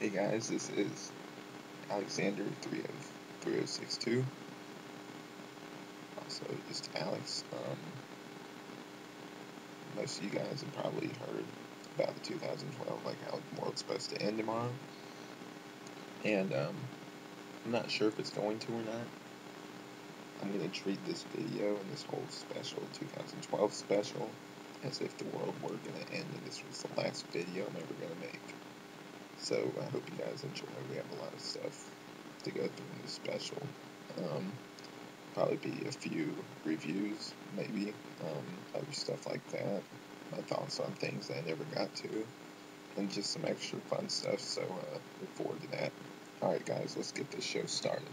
Hey guys, this is Alexander 3062. Also just Alex. Most of you guys have probably heard about the 2012, like how the world's supposed to end tomorrow. And I'm not sure if it's going to or not. I'm going to treat this video and this whole special, 2012 special, as if the world were going to end and this was the last video I'm ever going to make. So I hope you guys enjoy. We have a lot of stuff to go through in this special. Probably be a few reviews, maybe, other stuff like that. My thoughts on things that I never got to, and just some extra fun stuff. So look forward to that. All right, guys, let's get this show started.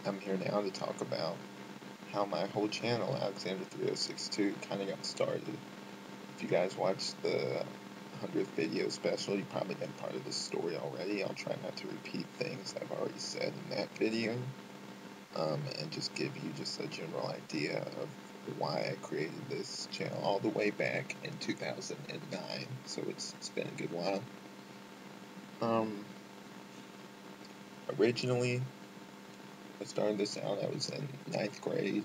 I'm here now to talk about how my whole channel, Alexander 3062, kind of got started. If you guys watched the 100th video special, you probably got part of the story already. I'll try not to repeat things I've already said in that video, and just give you just a general idea of why I created this channel all the way back in 2009. So it's been a good while. Originally, I started this out, I was in 9th grade.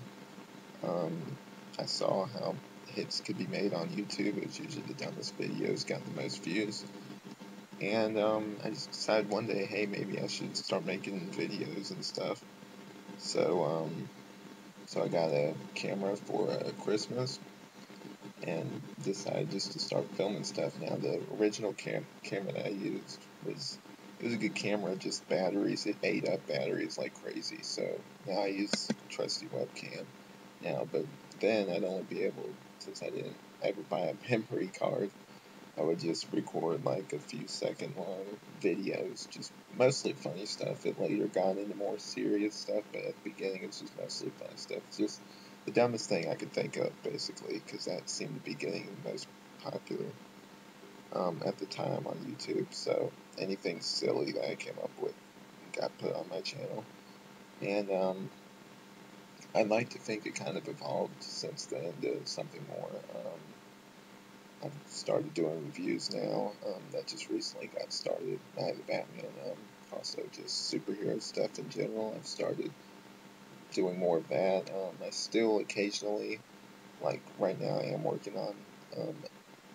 I saw how hits could be made on YouTube. It was usually the dumbest videos got the most views. And I just decided one day, hey, maybe I should start making videos and stuff. So I got a camera for Christmas and decided just to start filming stuff. Now, the original camera that I used was a good camera, just batteries. It ate up batteries like crazy. So now I use a trusty webcam now. But then I'd only be able, since I didn't ever buy a memory card, I would just record like a few second long videos, just mostly funny stuff. It later got into more serious stuff, but at the beginning it's just mostly funny stuff. It's just the dumbest thing I could think of, basically, because that seemed to be getting the most popular at the time on YouTube. So anything silly that I came up with got put on my channel. And I'd like to think it kind of evolved since then to something more. I've started doing reviews now. That just recently got started. I have the Batman, also just superhero stuff in general. I've started doing more of that. I still occasionally, like right now, I am working on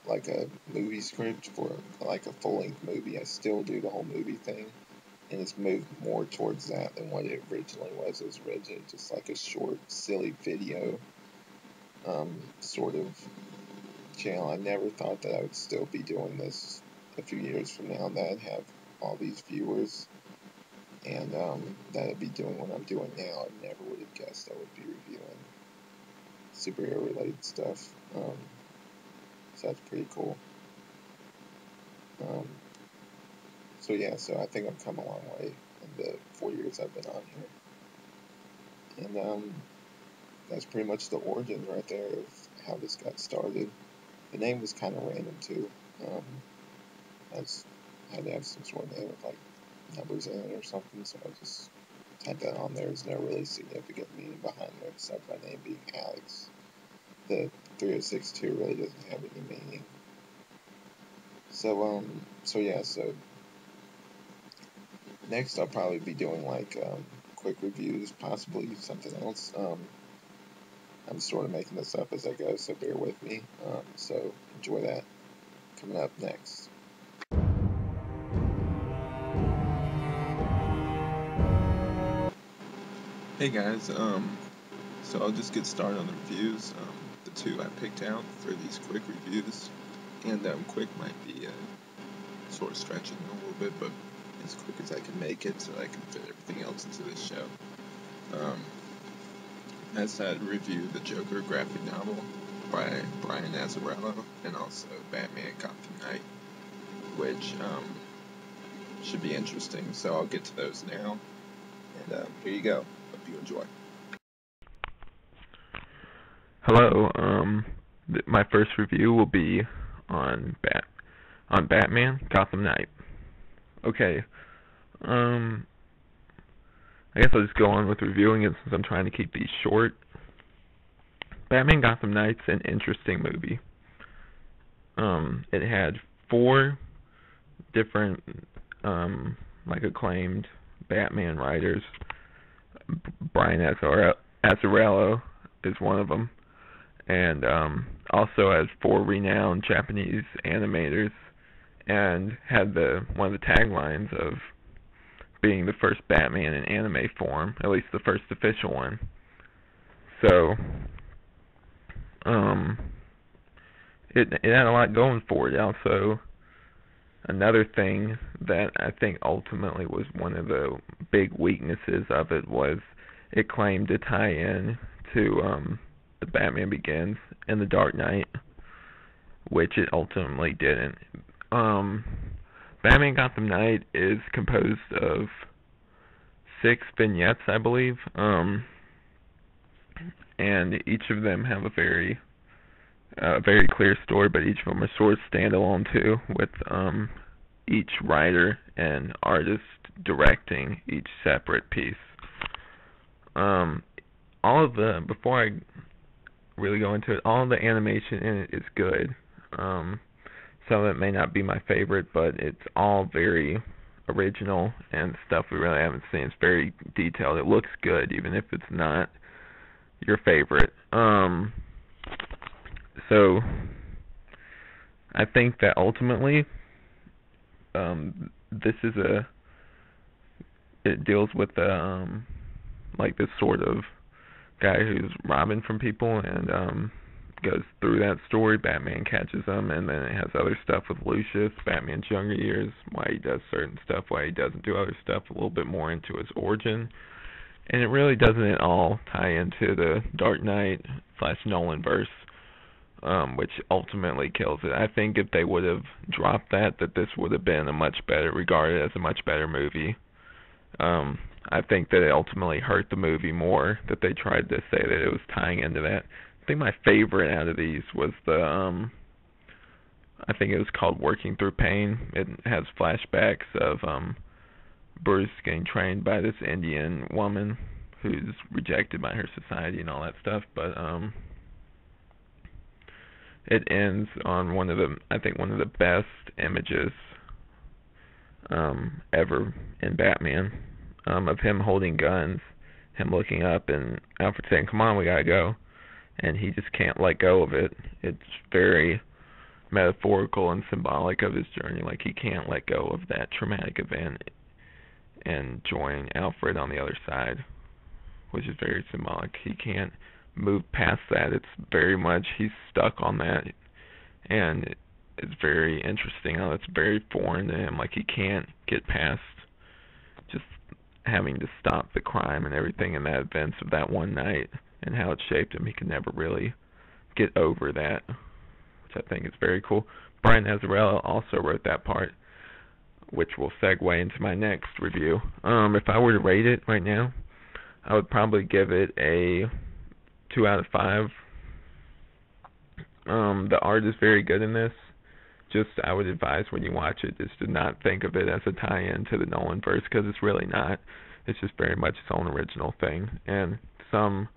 like a movie script for like a full-length movie. I still do the whole movie thing, and it's moved more towards that than what it originally was. It was originally just like a short, silly video sort of channel. I never thought that I would still be doing this a few years from now, that I'd have all these viewers, and that I'd be doing what I'm doing now. I never would have guessed I would be reviewing superhero related stuff. So that's pretty cool. So yeah, so I think I've come a long way in the 4 years I've been on here. And that's pretty much the origins right there of how this got started. The name was kind of random too. I had to have some sort of name with like numbers in it or something, so I just had that on there. There's no really significant meaning behind it except my name being Alex. The 3062 really doesn't have any meaning. So yeah, so next I'll probably be doing like quick reviews, possibly something else. I'm sort of making this up as I go, so bear with me. So enjoy that. Coming up next. Hey guys, so I'll just get started on the reviews. The two I picked out for these quick reviews, and quick might be sort of stretching a little bit, but as quick as I can make it so I can fit everything else into this show. I decided to review the Joker graphic novel by Brian Azzarello, and also Batman Gotham Knight, which should be interesting, so I'll get to those now. And here you go. Hope you enjoy. Hello. My first review will be on Batman Gotham Knight. Okay. Um, I guess I'll just go on with reviewing it since I'm trying to keep these short. Batman Gotham Knight's an interesting movie. It had 4 different, acclaimed Batman writers. Brian Azzarello is one of them, and also has 4 renowned Japanese animators, and had one of the taglines of being the first Batman in anime form, at least the first official one. So, it had a lot going for it. Also, another thing that I think ultimately was one of the big weaknesses of it was it claimed to tie in to the Batman Begins and the Dark Knight, which it ultimately didn't. Batman Gotham Knight is composed of 6 vignettes, I believe, and each of them have a very clear story, but each of them are sort of standalone too, with each writer and artist directing each separate piece. Before I really go into it, all of the animation in it is good. Some of it may not be my favorite, but it's all very original and stuff we really haven't seen. It's very detailed. It looks good, even if it's not your favorite. So I think that ultimately, it deals with this sort of guy who's robbing from people and goes through that story. Batman catches him, and then it has other stuff with Lucius, Batman's younger years, why he does certain stuff, why he doesn't do other stuff, a little bit more into his origin. And it really doesn't at all tie into the Dark Knight / Nolan verse, which ultimately kills it. I think if they would have dropped that this would have been regarded as a much better movie. I think that it ultimately hurt the movie more that they tried to say that it was tying into that. I think my favorite out of these was I think it was called Working Through Pain. It has flashbacks of Bruce getting trained by this Indian woman who's rejected by her society and all that stuff, but it ends on one of the best images ever in Batman, of him holding guns, him looking up, and Alfred saying, "Come on, we gotta go," and he just can't let go of it. It's very metaphorical and symbolic of his journey. Like, he can't let go of that traumatic event and join Alfred on the other side, which is very symbolic. He can't move past that. It's very much, he's stuck on that, and it's very interesting how it's very foreign to him. Like, he can't get past just having to stop the crime and everything in that events of that one night and how it shaped him. He could never really get over that, which I think is very cool. Brian Azzarello also wrote that part, which will segue into my next review. If I were to rate it right now, I would probably give it a 2 out of 5. The art is very good in this. I would advise when you watch it, just to not think of it as a tie-in to the Nolan verse, because it's really not. It's just very much its own original thing. And some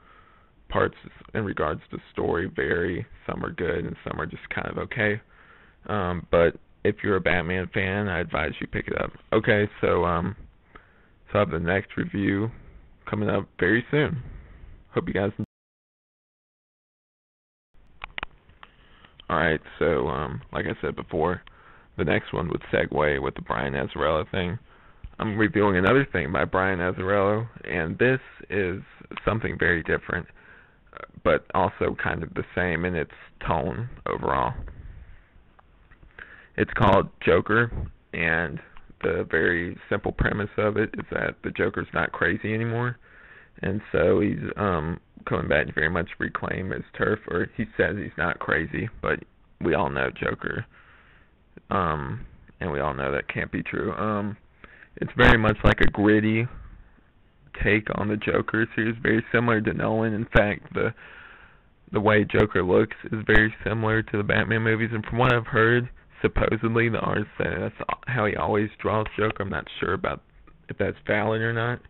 parts in regards to story vary. Some are good and some are just kind of okay. But if you're a Batman fan, I advise you pick it up. Okay, so I have the next review coming up very soon. Hope you guys enjoy. Alright, so like I said before, the next one would segue with the Brian Azzarello thing. I'm reviewing another thing by Brian Azzarello, and this is something very different, but also kind of the same in its tone overall. It's called Joker, and the very simple premise of it is that the Joker's not crazy anymore, and so he's coming back to very much reclaim his turf, or he says he's not crazy, but we all know Joker, and we all know that can't be true. It's very much like a gritty take on the Joker series, very similar to Nolan. In fact, the way Joker looks is very similar to the Batman movies, and from what I've heard, supposedly the artist said that's how he always draws Joker. I'm not sure about if that's valid or not.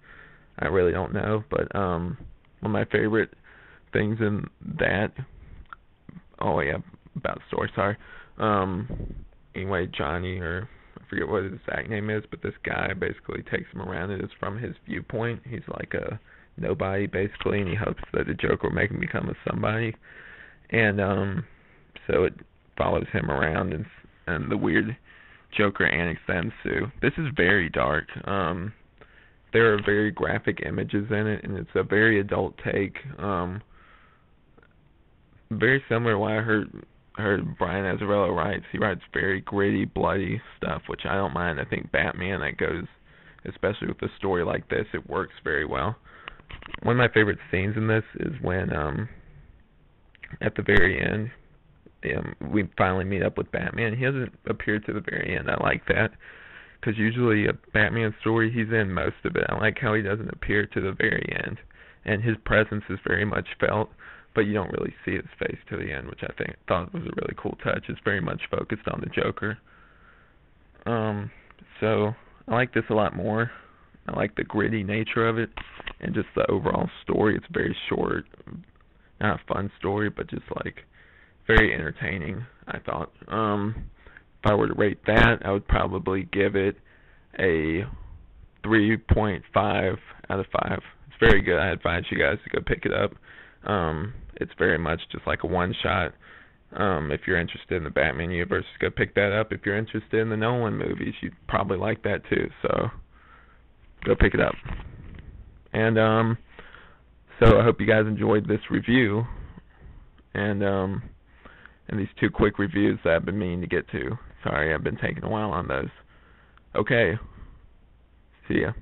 I really don't know, but one of my favorite things in that, oh yeah, about the story, sorry. Anyway, Johnny, or I forget what his exact name is, but this guy basically takes him around, and it's from his viewpoint. He's like a nobody basically, and he hopes that the Joker will make him become a somebody. And so it follows him around, and the weird Joker antics that ensue. This is very dark. There are very graphic images in it, and it's a very adult take. Very similar to what I heard Brian Azzarello writes. He writes very gritty, bloody stuff, which I don't mind. I think Batman, that goes, especially with a story like this, it works very well. One of my favorite scenes in this is when, at the very end, we finally meet up with Batman. He doesn't appear to the very end. I like that, because usually a Batman story, he's in most of it. I like how he doesn't appear to the very end, and his presence is very much felt, but you don't really see his face to the end, which I thought was a really cool touch. It's very much focused on the Joker. So I like this a lot more. I like the gritty nature of it, and just the overall story. It's very short, not a fun story, but just like very entertaining, I thought. If I were to rate that, I would probably give it a 3.5 out of 5. It's very good. I advise you guys to go pick it up. It's very much just like a one-shot. If you're interested in the Batman universe, go pick that up. If you're interested in the Nolan movies, you'd probably like that too. So go pick it up. And so I hope you guys enjoyed this review, and these two quick reviews that I've been meaning to get to. Sorry, I've been taking a while on those. Okay, see ya.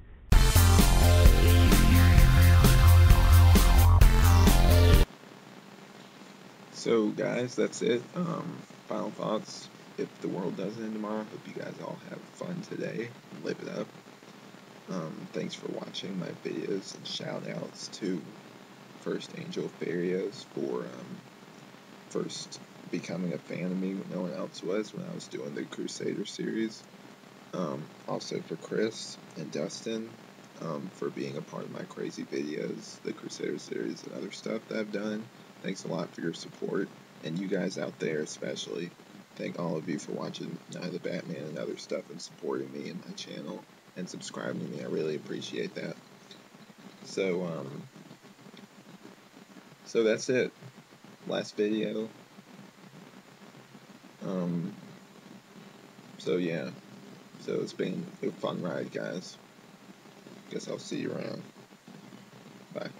So guys, that's it. Final thoughts. If the world does end tomorrow, hope you guys all have fun today and live it up. Thanks for watching my videos, and shout outs to First Angel Farios for first becoming a fan of me when no one else was, when I was doing the Crusader series. Also for Chris and Dustin for being a part of my crazy videos, the Crusader series, and other stuff that I've done. Thanks a lot for your support, and you guys out there especially. Thank all of you for watching Night of the Batman and other stuff, and supporting me and my channel and subscribing to me. I really appreciate that. So so that's it. Last video. So yeah. So it's been a fun ride, guys. Guess I'll see you around. Bye.